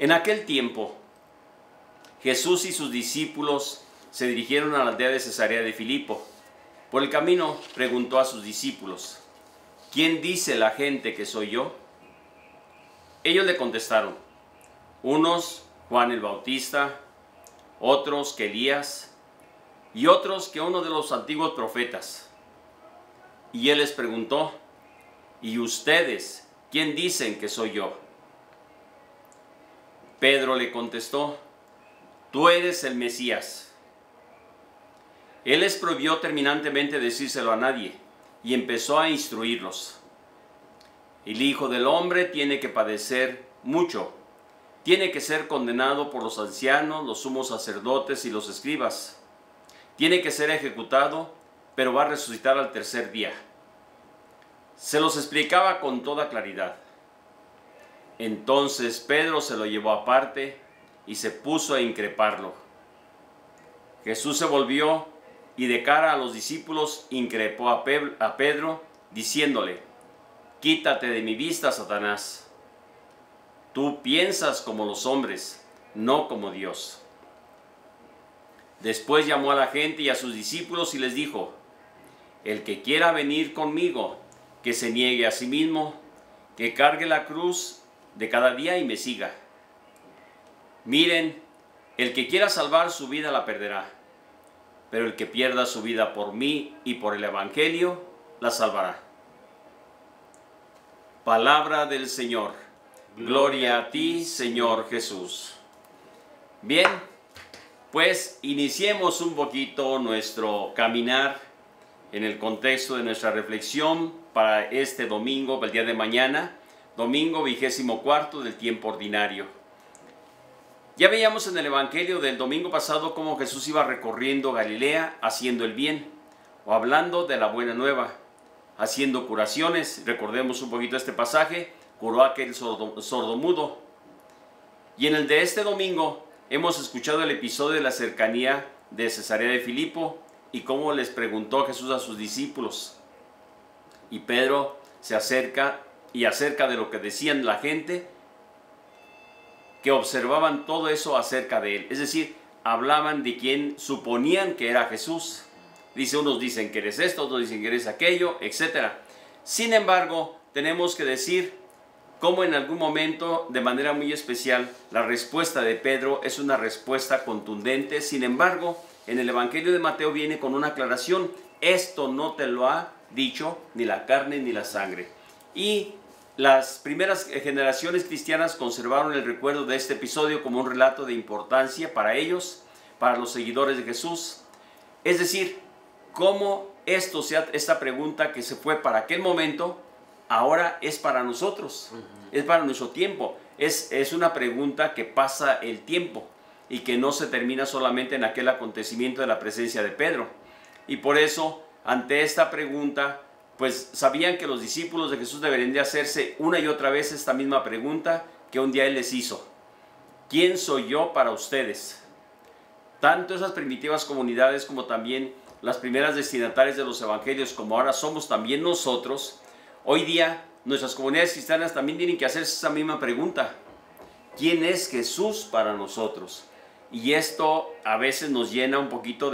En aquel tiempo, Jesús y sus discípulos se dirigieron a la aldea de Cesarea de Filipo. Por el camino preguntó a sus discípulos: ¿quién dice la gente que soy yo? Ellos le contestaron: unos Juan el Bautista, otros que Elías, y otros que uno de los antiguos profetas. Y él les preguntó: ¿y ustedes quién dicen que soy yo? Pedro le contestó: tú eres el Mesías. Él les prohibió terminantemente decírselo a nadie y empezó a instruirlos. El Hijo del Hombre tiene que padecer mucho, tiene que ser condenado por los ancianos, los sumos sacerdotes y los escribas. Tiene que ser ejecutado, pero va a resucitar al tercer día. Se los explicaba con toda claridad. Entonces Pedro se lo llevó aparte y se puso a increparlo. Jesús se volvió y de cara a los discípulos increpó a Pedro, diciéndole: quítate de mi vista, Satanás. Tú piensas como los hombres, no como Dios. Después llamó a la gente y a sus discípulos y les dijo: el que quiera venir conmigo, que se niegue a sí mismo, que cargue la cruz de cada día y me siga. Miren, el que quiera salvar su vida la perderá, pero el que pierda su vida por mí y por el Evangelio, la salvará. Palabra del Señor. Gloria a ti, Señor Jesús. Bien, pues iniciemos un poquito nuestro caminar en el contexto de nuestra reflexión para este domingo, el día de mañana, domingo 24 del tiempo ordinario. Ya veíamos en el Evangelio del domingo pasado cómo Jesús iba recorriendo Galilea haciendo el bien, o hablando de la buena nueva, haciendo curaciones. Recordemos un poquito este pasaje: curó a aquel sordomudo. Y en el de este domingo hemos escuchado el episodio de la cercanía de Cesarea de Filipo y cómo les preguntó Jesús a sus discípulos. Y Pedro se acerca y acerca de lo que decían la gente, que observaban todo eso acerca de él. Es decir, hablaban de quien suponían que era Jesús. Dice, unos dicen que eres esto, otros dicen que eres aquello, etc. Sin embargo, tenemos que decir cómo en algún momento, de manera muy especial, la respuesta de Pedro es una respuesta contundente. Sin embargo, en el Evangelio de Mateo viene con una aclaración: esto no te lo ha dicho ni la carne ni la sangre. Y las primeras generaciones cristianas conservaron el recuerdo de este episodio como un relato de importancia para ellos, para los seguidores de Jesús. Es decir, cómo esta pregunta que se fue para aquel momento, ahora es para nosotros, es para nuestro tiempo. Es una pregunta que pasa el tiempo y que no se termina solamente en aquel acontecimiento de la presencia de Pedro. Y por eso, ante esta pregunta, pues sabían que los discípulos de Jesús deberían de hacerse una y otra vez esta misma pregunta que un día Él les hizo: ¿quién soy yo para ustedes? Tanto esas primitivas comunidades como también las primeras destinatarias de los evangelios, como ahora somos también nosotros, hoy día nuestras comunidades cristianas también tienen que hacerse esa misma pregunta: ¿quién es Jesús para nosotros? Y esto a veces nos llena un poquito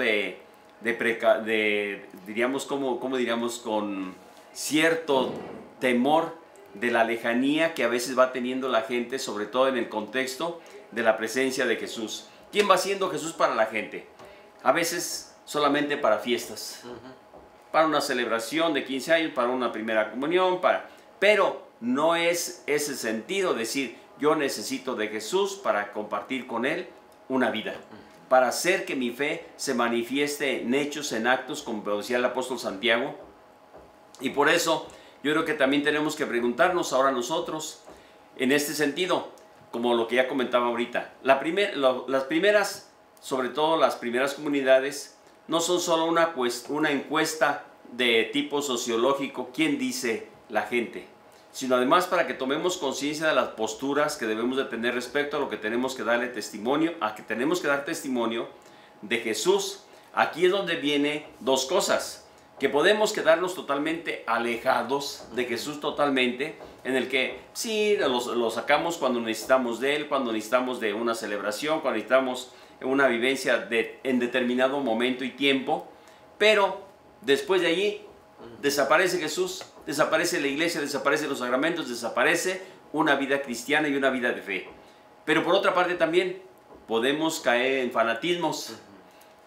diríamos, ¿cómo diríamos? Con cierto temor de la lejanía que a veces va teniendo la gente, sobre todo en el contexto de la presencia de Jesús. ¿Quién va siendo Jesús para la gente? A veces solamente para fiestas, para una celebración de 15 años, para una primera comunión, pero no es ese sentido decir: yo necesito de Jesús para compartir con Él una vida, para hacer que mi fe se manifieste en hechos, en actos, como decía el apóstol Santiago. Y por eso yo creo que también tenemos que preguntarnos ahora nosotros en este sentido, como lo que ya comentaba ahorita. Las primeras, sobre todo las primeras comunidades, no son solo una encuesta de tipo sociológico, quién dice la gente, sino además para que tomemos conciencia de las posturas que debemos de tener respecto a lo que tenemos que darle testimonio, a que tenemos que dar testimonio de Jesús. Aquí es donde viene dos cosas. que podemos quedarnos totalmente alejados de Jesús totalmente, en el que sí, lo sacamos cuando necesitamos de Él, cuando necesitamos de una celebración, cuando necesitamos una vivencia en determinado momento y tiempo, pero después de allí desaparece Jesús, desaparece la iglesia, desaparecen los sacramentos, desaparece una vida cristiana y una vida de fe. Pero por otra parte también podemos caer en fanatismos,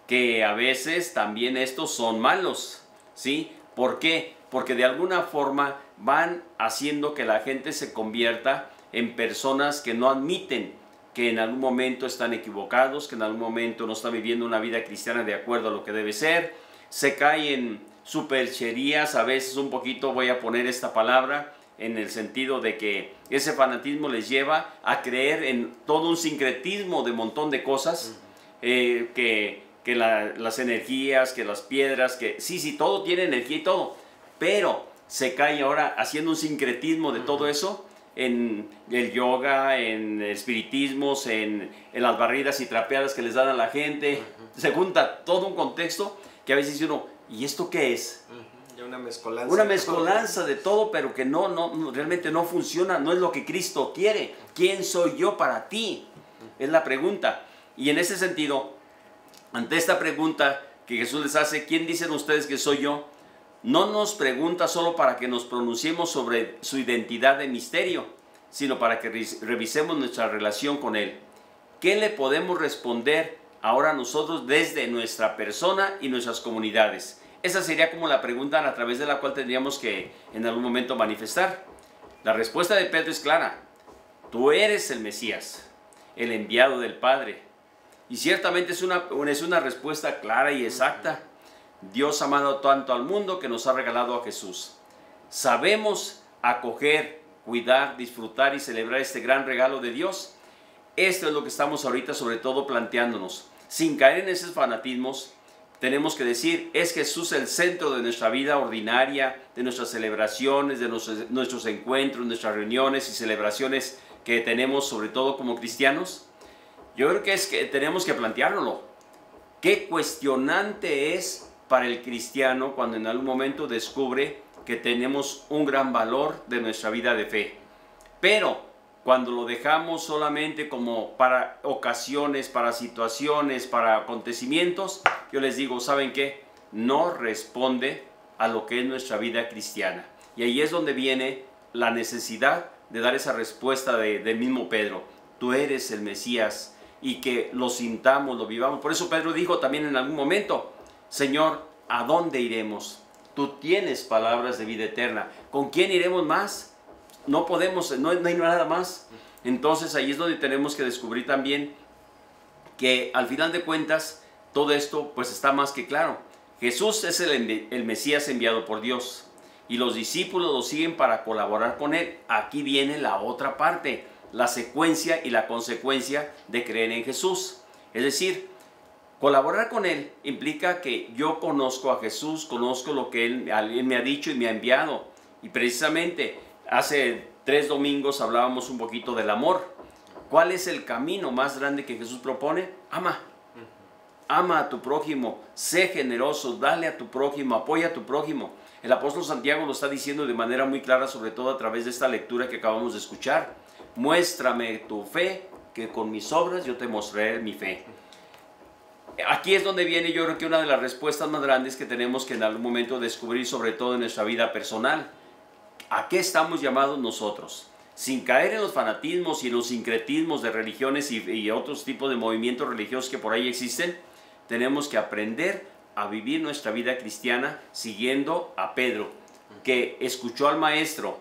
que a veces también estos son malos, ¿sí? ¿Por qué? Porque de alguna forma van haciendo que la gente se convierta en personas que no admiten que en algún momento están equivocados, que en algún momento no están viviendo una vida cristiana de acuerdo a lo que debe ser. Se cae en supercherías, a veces un poquito, voy a poner esta palabra, en el sentido de que ese fanatismo les lleva a creer en todo un sincretismo de montón de cosas, que las energías, que las piedras, que sí, todo tiene energía y todo, pero se cae ahora haciendo un sincretismo de todo eso, en el yoga, en espiritismos, en las barridas y trapeadas que les dan a la gente. Se junta todo un contexto que a veces dice uno, ¿y esto qué es? Una mezcolanza. Una mezcolanza de todo, pero que realmente no funciona, no es lo que Cristo quiere. ¿Quién soy yo para ti? Es la pregunta. Y en ese sentido, ante esta pregunta que Jesús les hace, ¿quién dicen ustedes que soy yo? No nos pregunta solo para que nos pronunciemos sobre su identidad de misterio, sino para que revisemos nuestra relación con Él. ¿Qué le podemos responder ahora nosotros desde nuestra persona y nuestras comunidades? Esa sería como la pregunta a través de la cual tendríamos que en algún momento manifestar. La respuesta de Pedro es clara. Tú eres el Mesías, el enviado del Padre. Y ciertamente es una respuesta clara y exacta. Dios ha amado tanto al mundo que nos ha regalado a Jesús. ¿Sabemos acoger, cuidar, disfrutar y celebrar este gran regalo de Dios? Esto es lo que estamos ahorita sobre todo planteándonos. Sin caer en esos fanatismos, tenemos que decir, ¿es Jesús el centro de nuestra vida ordinaria, de nuestras celebraciones, de nuestros encuentros, nuestras reuniones y celebraciones que tenemos sobre todo como cristianos? Yo creo que tenemos que planteárnoslo. Qué cuestionante es para el cristiano cuando en algún momento descubre que tenemos un gran valor de nuestra vida de fe. Pero cuando lo dejamos solamente como para ocasiones, para situaciones, para acontecimientos, yo les digo, ¿saben qué? No responde a lo que es nuestra vida cristiana. Y ahí es donde viene la necesidad de dar esa respuesta del mismo Pedro. Tú eres el Mesías, y que lo sintamos, lo vivamos. Por eso Pedro dijo también en algún momento, Señor, ¿a dónde iremos? Tú tienes palabras de vida eterna. ¿Con quién iremos más? No podemos, no hay nada más. Entonces ahí es donde tenemos que descubrir también que al final de cuentas todo esto pues está más que claro. Jesús es el Mesías enviado por Dios y los discípulos lo siguen para colaborar con Él. Aquí viene la otra parte, la secuencia y la consecuencia de creer en Jesús. Es decir, colaborar con Él implica que yo conozco a Jesús, conozco lo que Él me ha dicho y me ha enviado. Y precisamente hace 3 domingos hablábamos un poquito del amor. ¿Cuál es el camino más grande que Jesús propone? Ama. Ama a tu prójimo, sé generoso, dale a tu prójimo, apoya a tu prójimo. El apóstol Santiago lo está diciendo de manera muy clara, sobre todo a través de esta lectura que acabamos de escuchar. Muéstrame tu fe, que con mis obras yo te mostraré mi fe. Aquí es donde viene, yo creo que una de las respuestas más grandes que tenemos que en algún momento descubrir, sobre todo en nuestra vida personal. ¿A qué estamos llamados nosotros? Sin caer en los fanatismos y en los sincretismos de religiones y otros tipos de movimientos religiosos que por ahí existen, tenemos que aprender a vivir nuestra vida cristiana siguiendo a Pedro, que escuchó al maestro,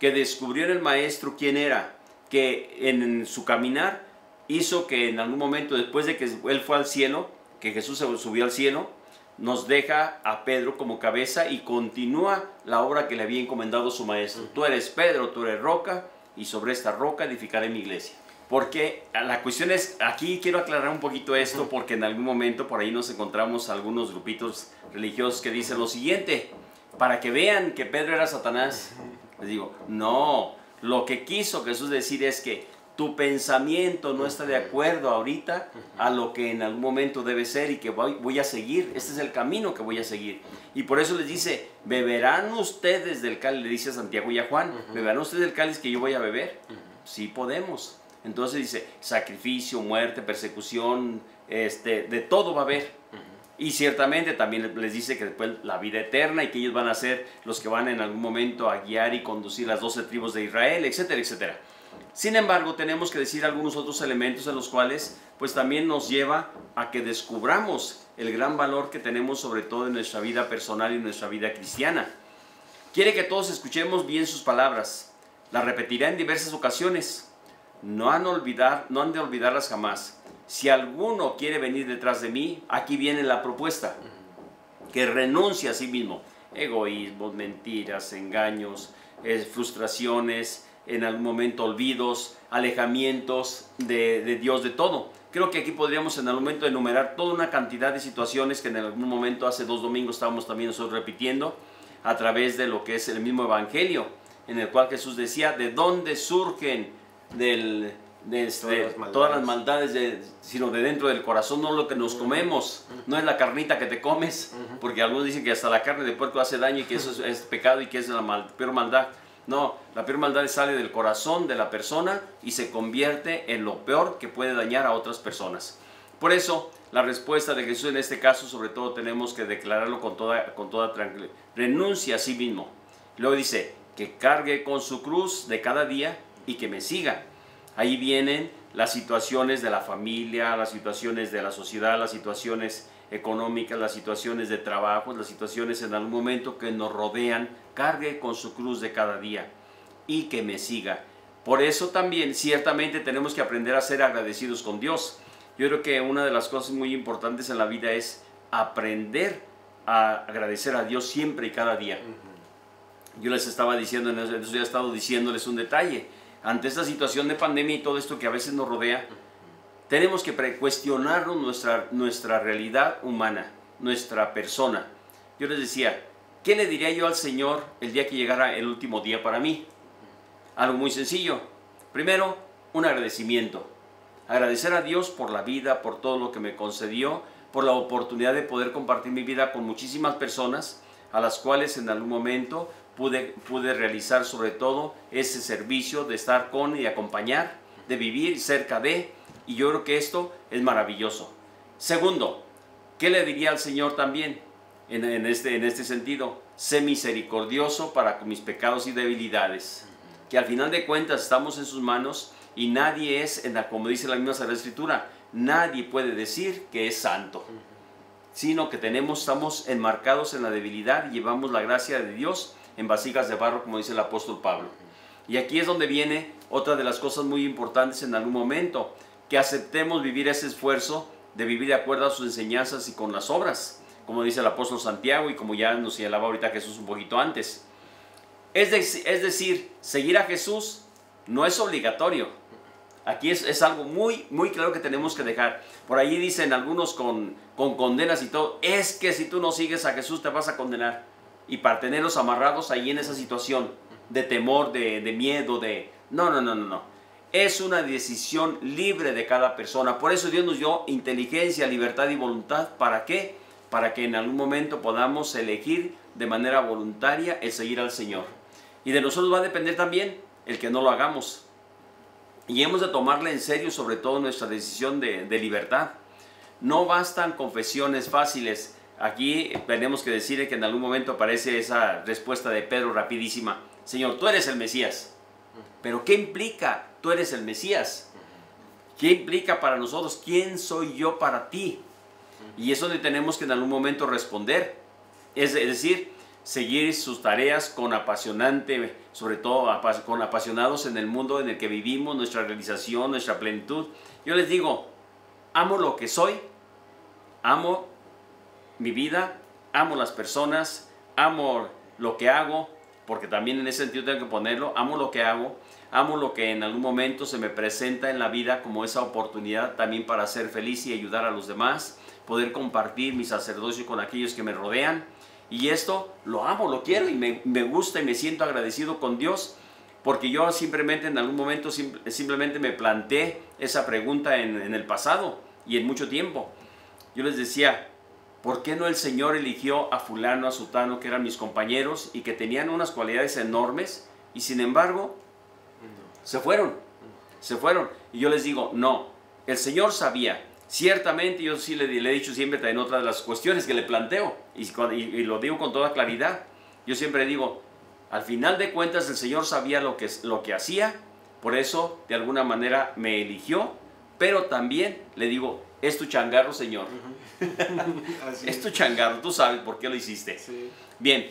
que descubrió en el maestro quién era, que en su caminar hizo que en algún momento, después de que él fue al cielo, que Jesús se subió al cielo, nos deja a Pedro como cabeza y continúa la obra que le había encomendado su maestro. Tú eres Pedro, tú eres roca, y sobre esta roca edificaré mi iglesia. Porque la cuestión es, aquí quiero aclarar un poquito esto, porque en algún momento por ahí nos encontramos algunos grupitos religiosos que dicen lo siguiente, para que vean que Pedro era Satanás. Les digo, no, lo que quiso Jesús decir es que tu pensamiento no está de acuerdo ahorita a lo que en algún momento debe ser y que voy a seguir. Este es el camino que voy a seguir. Y por eso les dice, beberán ustedes del cáliz, le dice a Santiago y a Juan, beberán ustedes del cáliz que yo voy a beber. Sí podemos. Entonces dice, sacrificio, muerte, persecución, de todo va a haber. Y ciertamente también les dice que después la vida eterna y que ellos van a ser los que van en algún momento a guiar y conducir las 12 tribus de Israel, etcétera, etcétera. Sin embargo, tenemos que decir algunos otros elementos en los cuales pues también nos lleva a que descubramos el gran valor que tenemos sobre todo en nuestra vida personal y en nuestra vida cristiana. Quiere que todos escuchemos bien sus palabras. Las repetirá en diversas ocasiones. No han de olvidarlas jamás. Si alguno quiere venir detrás de mí, aquí viene la propuesta. Que renuncie a sí mismo. Egoísmos, mentiras, engaños, frustraciones, en algún momento olvidos, alejamientos de Dios, de todo. Creo que aquí podríamos en algún momento enumerar toda una cantidad de situaciones que en algún momento hace 2 domingos estábamos también nosotros repitiendo a través de lo que es el mismo Evangelio, en el cual Jesús decía, ¿de dónde surgen todas las maldades, sino de dentro del corazón? No lo que nos comemos, no es la carnita que te comes, porque algunos dicen que hasta la carne de puerco hace daño y que eso es pecado y que es la peor maldad. No, la peor maldad sale del corazón de la persona y se convierte en lo peor que puede dañar a otras personas. Por eso, la respuesta de Jesús en este caso, sobre todo tenemos que declararlo con toda tranquilidad. Renuncia a sí mismo. Luego dice, que cargue con su cruz de cada día y que me siga. Ahí vienen las situaciones de la familia, las situaciones de la sociedad, las situaciones económicas, las situaciones de trabajo, las situaciones en algún momento que nos rodean. Cargue con su cruz de cada día y que me siga. Por eso también ciertamente tenemos que aprender a ser agradecidos con Dios. Yo creo que una de las cosas muy importantes en la vida es aprender a agradecer a Dios siempre y cada día. Yo les estaba diciendo, en eso ya he estado diciéndoles un detalle. Ante esta situación de pandemia y todo esto que a veces nos rodea, tenemos que cuestionarnos nuestra realidad humana, nuestra persona. Yo les decía, ¿qué le diría yo al Señor el día que llegara el último día para mí? Algo muy sencillo. Primero, un agradecimiento. Agradecer a Dios por la vida, por todo lo que me concedió, por la oportunidad de poder compartir mi vida con muchísimas personas a las cuales en algún momento pude realizar sobre todo ese servicio de estar con y acompañar, de vivir cerca de, y yo creo que esto es maravilloso. Segundo, ¿qué le diría al Señor también en este sentido? Sé misericordioso para con mis pecados y debilidades, que al final de cuentas estamos en sus manos y nadie es, como dice la misma Sagrada Escritura, nadie puede decir que es santo, sino que estamos enmarcados en la debilidad y llevamos la gracia de Dios en vasijas de barro, como dice el apóstol Pablo. Y aquí es donde viene otra de las cosas muy importantes en algún momento, que aceptemos vivir ese esfuerzo de vivir de acuerdo a sus enseñanzas y con las obras, como dice el apóstol Santiago y como ya nos señalaba ahorita Jesús un poquito antes. Es decir, seguir a Jesús no es obligatorio. Aquí es algo muy, muy claro que tenemos que dejar. Por ahí dicen algunos con condenas y todo, es que si tú no sigues a Jesús te vas a condenar. Y para tenerlos amarrados ahí en esa situación de temor, de miedo, No. Es una decisión libre de cada persona. Por eso Dios nos dio inteligencia, libertad y voluntad. ¿Para qué? Para que en algún momento podamos elegir de manera voluntaria el seguir al Señor. Y de nosotros va a depender también el que no lo hagamos. Y hemos de tomarle en serio sobre todo nuestra decisión de libertad. No bastan confesiones fáciles. Aquí tenemos que decir que en algún momento aparece esa respuesta de Pedro rapidísima. Señor, tú eres el Mesías. ¿Pero qué implica? Tú eres el Mesías. ¿Qué implica para nosotros? ¿Quién soy yo para ti? Y eso le tenemos que en algún momento responder. Es decir, seguir sus tareas con apasionante, sobre todo con apasionados en el mundo en el que vivimos, nuestra realización, nuestra plenitud. Yo les digo, amo lo que soy, amo mi vida, amo las personas, amo lo que hago, porque también en ese sentido tengo que ponerlo, amo lo que hago, amo lo que en algún momento se me presenta en la vida como esa oportunidad también para ser feliz y ayudar a los demás, poder compartir mi sacerdocio con aquellos que me rodean. Y esto lo amo, lo quiero y me gusta y me siento agradecido con Dios. porque yo simplemente en algún momento simplemente me planteé esa pregunta en el pasado y en mucho tiempo. Yo les decía, ¿por qué no el Señor eligió a fulano, a sutano, que eran mis compañeros y que tenían unas cualidades enormes, y sin embargo se fueron? Se fueron. Y yo les digo, no, el Señor sabía. Ciertamente, yo sí le he dicho siempre en otra de las cuestiones que le planteo, y lo digo con toda claridad. Yo siempre digo, al final de cuentas el Señor sabía lo que hacía, por eso de alguna manera me eligió, pero también le digo, es tu changarro, Señor. Es tu changarro, tú sabes por qué lo hiciste. Sí. Bien,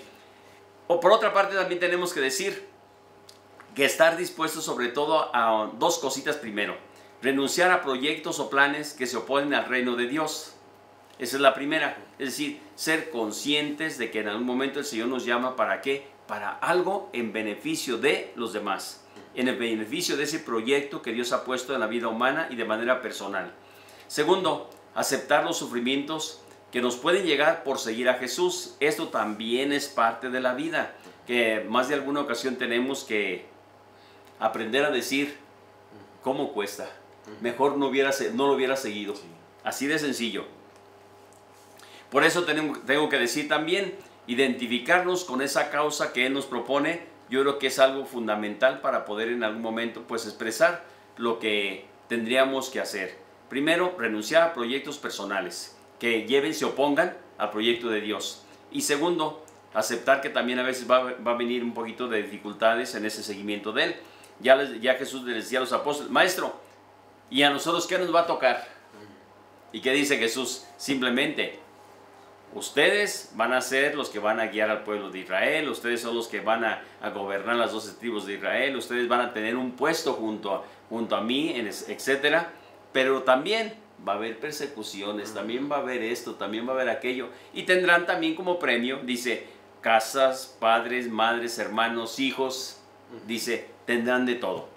o por otra parte también tenemos que decir que estar dispuestos sobre todo a dos cositas primero. Renunciar a proyectos o planes que se oponen al reino de Dios. Esa es la primera. Es decir, ser conscientes de que en algún momento el Señor nos llama ¿para qué? Para algo en beneficio de los demás. En el beneficio de ese proyecto que Dios ha puesto en la vida humana y de manera personal. Segundo, aceptar los sufrimientos que nos pueden llegar por seguir a Jesús. Esto también es parte de la vida, que más de alguna ocasión tenemos que aprender a decir, ¿cómo cuesta? Mejor no lo hubiera seguido. Así de sencillo. Por eso tengo que decir también, identificarnos con esa causa que Él nos propone. Yo creo que es algo fundamental para poder en algún momento pues expresar lo que tendríamos que hacer. Primero, renunciar a proyectos personales que se opongan al proyecto de Dios. Y segundo, aceptar que también a veces va a venir un poquito de dificultades en ese seguimiento de Él. Ya Jesús les decía a los apóstoles, Maestro, ¿y a nosotros qué nos va a tocar? ¿Y qué dice Jesús? Simplemente, ustedes van a ser los que van a guiar al pueblo de Israel, ustedes son los que van a gobernar las 12 tribus de Israel, ustedes van a tener un puesto junto a mí, etc. Pero también va a haber persecuciones, también va a haber esto, también va a haber aquello. Y tendrán también como premio, dice, casas, padres, madres, hermanos, hijos, dice, tendrán de todo.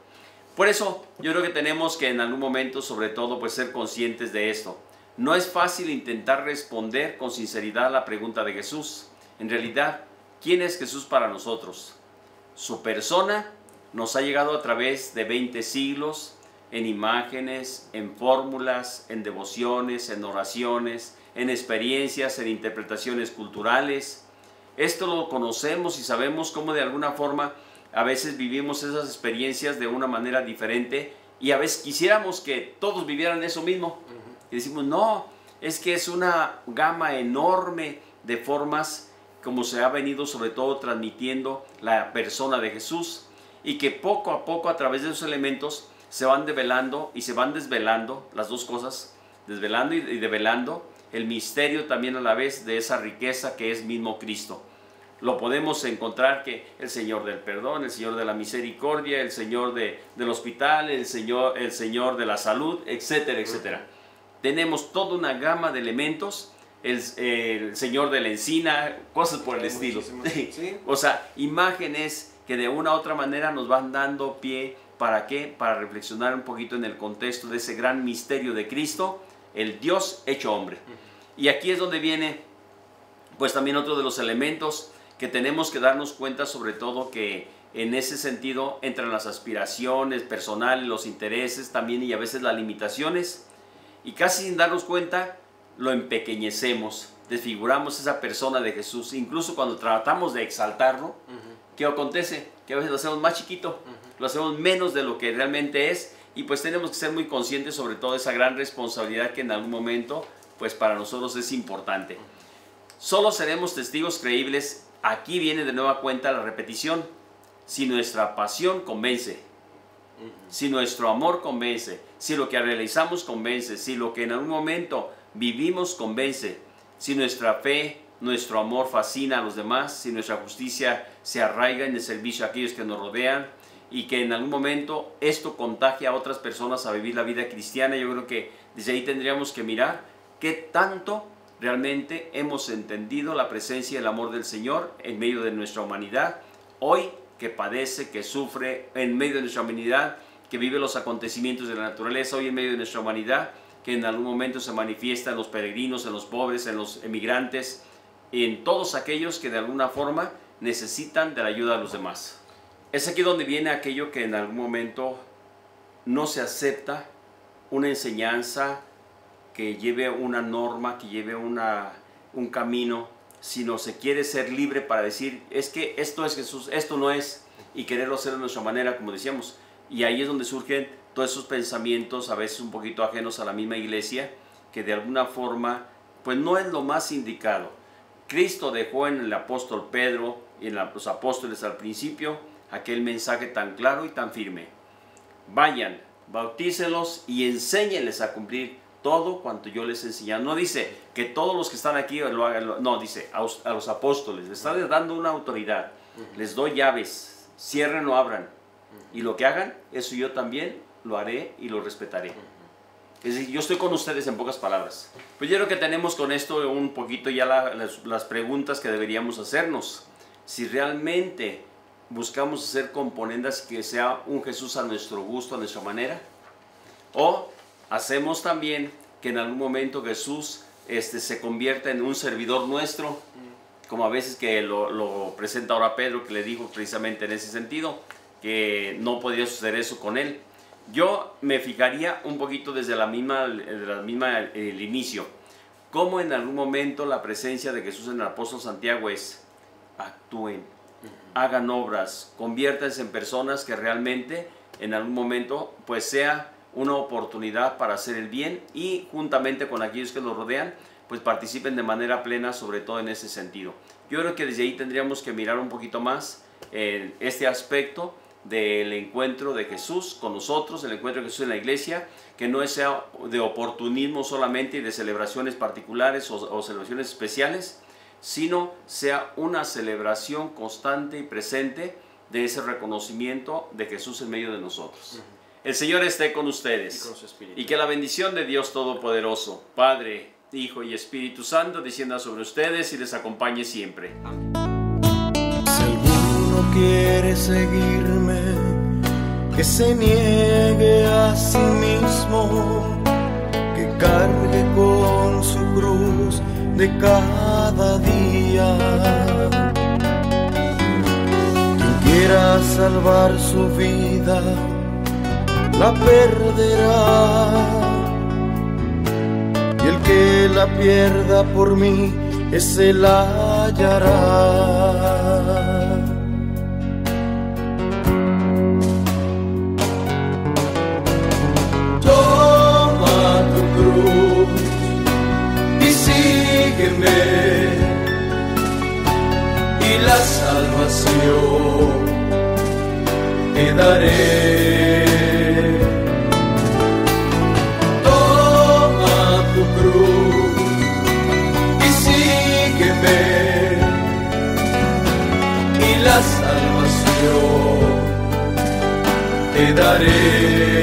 Por eso yo creo que tenemos que en algún momento, sobre todo, pues ser conscientes de esto. No es fácil intentar responder con sinceridad a la pregunta de Jesús. En realidad, ¿quién es Jesús para nosotros? Su persona nos ha llegado a través de 20 siglos, en imágenes, en fórmulas, en devociones, en oraciones, en experiencias, en interpretaciones culturales. Esto lo conocemos y sabemos cómo de alguna forma a veces vivimos esas experiencias de una manera diferente y a veces quisiéramos que todos vivieran eso mismo. Y decimos, no, es que es una gama enorme de formas como se ha venido sobre todo transmitiendo la persona de Jesús y que poco a poco a través de esos elementos se van develando y se van desvelando las dos cosas, desvelando y develando el misterio también a la vez de esa riqueza que es mismo Cristo. Lo podemos encontrar que el Señor del perdón, el Señor de la misericordia, el Señor del hospital, el Señor de la salud, etcétera, etcétera. Tenemos toda una gama de elementos, el Señor de la encina, cosas por el estilo. ¿Sí? O sea, imágenes que de una u otra manera nos van dando pie, ¿para qué? Para reflexionar un poquito en el contexto de ese gran misterio de Cristo, el Dios hecho hombre. Y aquí es donde viene, pues también otro de los elementos que tenemos que darnos cuenta, sobre todo que en ese sentido entran las aspiraciones personales, los intereses también y a veces las limitaciones. Y casi sin darnos cuenta, lo empequeñecemos, desfiguramos esa persona de Jesús. Incluso cuando tratamos de exaltarlo, ¿qué acontece? Que a veces lo hacemos más chiquito, lo hacemos menos de lo que realmente es. Y pues tenemos que ser muy conscientes sobre todo de esa gran responsabilidad que en algún momento, pues para nosotros es importante. Solo seremos testigos creíbles, aquí viene de nueva cuenta la repetición, si nuestra pasión convence. Si nuestro amor convence, si lo que realizamos convence, si lo que en algún momento vivimos convence, si nuestra fe, nuestro amor fascina a los demás, si nuestra justicia se arraiga en el servicio a aquellos que nos rodean y que en algún momento esto contagia a otras personas a vivir la vida cristiana, yo creo que desde ahí tendríamos que mirar qué tanto realmente hemos entendido la presencia y el amor del Señor en medio de nuestra humanidad, hoy que padece, que sufre, en medio de nuestra humanidad, que vive los acontecimientos de la naturaleza, hoy en medio de nuestra humanidad, que en algún momento se manifiesta en los peregrinos, en los pobres, en los emigrantes, en todos aquellos que de alguna forma necesitan de la ayuda de los demás. Es aquí donde viene aquello que en algún momento no se acepta, una enseñanza que lleve una norma, que lleve un camino, sino se quiere ser libre para decir, es que esto es Jesús, esto no es, y quererlo hacer de nuestra manera, como decíamos. Y ahí es donde surgen todos esos pensamientos, a veces un poquito ajenos a la misma iglesia, que de alguna forma, pues no es lo más indicado. Cristo dejó en el apóstol Pedro y en los apóstoles al principio aquel mensaje tan claro y tan firme. Vayan, bautícelos y enséñenles a cumplir todo cuanto yo les enseñé. No dice que todos los que están aquí lo hagan, no, dice a los apóstoles, les está dando una autoridad, les doy llaves, cierren o abran, y lo que hagan, eso yo también lo haré y lo respetaré. Es decir, yo estoy con ustedes en pocas palabras. Pues yo creo que tenemos con esto un poquito ya las preguntas que deberíamos hacernos. Si realmente buscamos hacer componendas que sea un Jesús a nuestro gusto, a nuestra manera, o hacemos también que en algún momento Jesús se convierta en un servidor nuestro, como a veces que lo presenta ahora Pedro, que le dijo precisamente en ese sentido, que no podría suceder eso con él. Yo me fijaría un poquito desde el inicio, cómo en algún momento la presencia de Jesús en el apóstol Santiago es: actúen, hagan obras, conviértanse en personas que realmente en algún momento pues sea una oportunidad para hacer el bien, y juntamente con aquellos que los rodean pues participen de manera plena, sobre todo en ese sentido. Yo creo que desde ahí tendríamos que mirar un poquito más en este aspecto del encuentro de Jesús con nosotros, el encuentro de Jesús en la iglesia, que no sea de oportunismo solamente y de celebraciones particulares o celebraciones especiales, sino sea una celebración constante y presente de ese reconocimiento de Jesús en medio de nosotros. El Señor esté con ustedes, y con su espíritu. Y que la bendición de Dios Todopoderoso, Padre, Hijo y Espíritu Santo, descienda sobre ustedes y les acompañe siempre. Si alguno quiere seguirme, que se niegue a sí mismo, que cargue con su cruz de cada día. Quien quiera salvar su vida, la perderá, y el que la pierda por mí, ese la hallará. Toma tu cruz y sígueme, y la salvación te daré. Toma tu cruz y sígueme, y la salvación te daré.